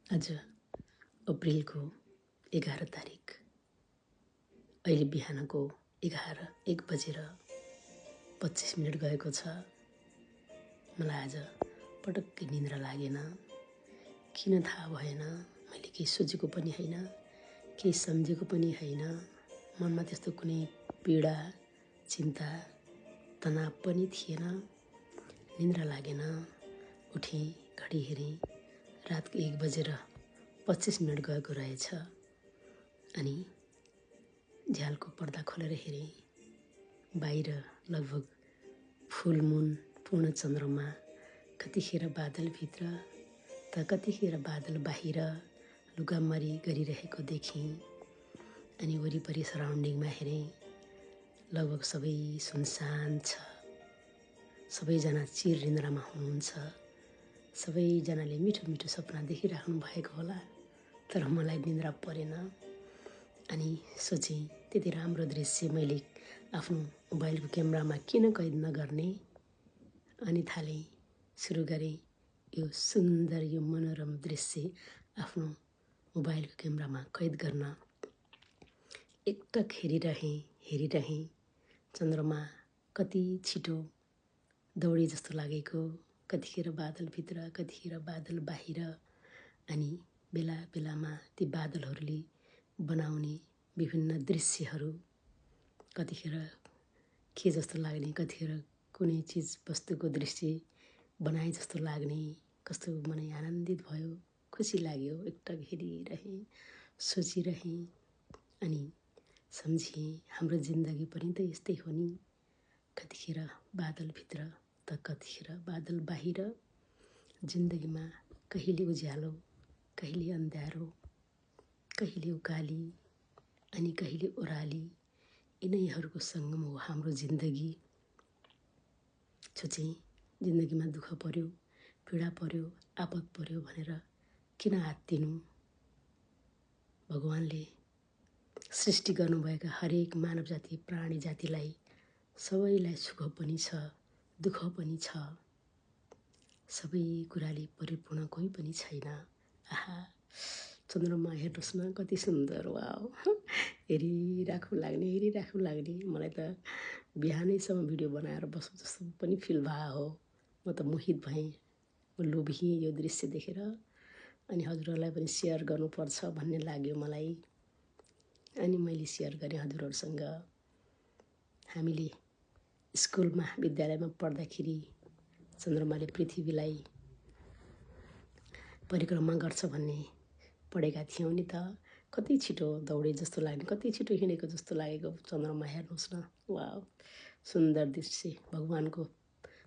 आज अप्रिलको 11 तारिक अहिले बिहानको 1 बजेर 25 मिनट गएको छ। मलाई आज पटक्कै निन्द्रा लागेन। किन थाहा भएन। मैले केही सोचेको पनि होइन, केही सम्झेको पनि होइन। मनमा त्यस्तो कुनै पीडा, चिन्ता, तनाव पनि थिएन। निन्द्रा लागेन। उठेँ, घडी हेरेँ, रातको 1 बजेर 25 मिनट गएको रहेछ। अनि झ्यालको पर्दा खोलेर हेरेँ, बाहिर लगभग फुल मुन, पूर्ण चन्द्रमा, कतिखेर बादलभित्र त कतिखेर बादल बाहिर लुकामरी गरिरहेको देखेँ। अनि वरिपरि सराउन्डिङमा हेरेँ, लगभग सबै सुनसान छ। सबैजना चिर निन्द्रामा हुनुहुन्छ। सबैजनाले मिठो मिठो सपना देखिराख्नु भएको होला, तर मलाई निन्द्रा परेन। अनि सोचेँ, त्यति राम्रो दृश्य मैले आफ्नो मोबाइलको क्यामेरामा किन कैद नगर्ने। अनि थालेँ, सुरु गरेँ यो सुन्दर, यो मनोरम दृश्य आफ्नो मोबाइलको क्यामेरामा कैद गर्न। एकटक हेरिरहेँ चन्द्रमा कति छिटो दौडे जस्तो लागेको, कतिखेर बादलभित्र, कतिखेर बादल बाहिर। अनि बेला बेलामा ती बादलहरूले बनाउने विभिन्न दृश्यहरू, कतिखेर के जस्तो लाग्ने, कतिखेर कुनै चिज वस्तुको दृश्य बनाए जस्तो लाग्ने। कस्तो मनै आनन्दित भयो, खुसी लाग्यो। एकटक हेरिरहेँ, सोचिरहेँ अनि सम्झेँ हाम्रो जिन्दगी पनि त यस्तै हो नि। कतिखेर बादलभित्र त कतिखेर बादल बाहिर। जिन्दगीमा कहिले उज्यालो, कहिले अन्ध्यारो, कहिले उकाली अनि कहिले ओह्राली, यिनैहरूको सङ्गम हो हाम्रो जिन्दगी। सोचेँ, जिन्दगीमा दुःख पर्यो, पीडा पर्यो, आपद पर्यो भनेर किन आत्तिनु। भगवानले सृष्टि गर्नुभएका हरेक मानव जाति, प्राणी जातिलाई सबैलाई सुख पनि छ, दुःख पनि छ। सबै कुराले परिपूर्ण कोही पनि छैन। आहा, चन्द्रमा हेर्नुहोस् न कति सुन्दर। वाउ, हेरिराख्नु लाग्ने। मलाई त बिहानैसम्म भिडियो बनाएर बस्छु जस्तो पनि फिल भयो हो। म त मोहित भएँ, म लोभिएँ यो दृश्य देखेर। अनि हजुरहरूलाई पनि सेयर गर्नुपर्छ भन्ने लाग्यो मलाई। अनि मैले सेयर गरेँ हजुरहरूसँग। हामीले स्कुलमा, विद्यालयमा पढ्दाखेरि चन्द्रमाले पृथ्वीलाई परिक्रमा गर्छ भन्ने पढेका थियौँ नि त। कति छिटो दौडे जस्तो लाग्ने, कति छिटो हिँडेको जस्तो लागेको चन्द्रमा हेर्नुहोस् न। वाउ, सुन्दर दृश्य, भगवानको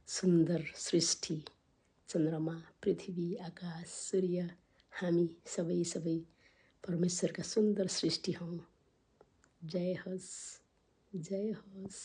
सुन्दर सृष्टि। चन्द्रमा, पृथ्वी, आकाश, सूर्य, हामी सबै परमेश्वरका सुन्दर सृष्टि हौँ। जय होस्, जय होस्।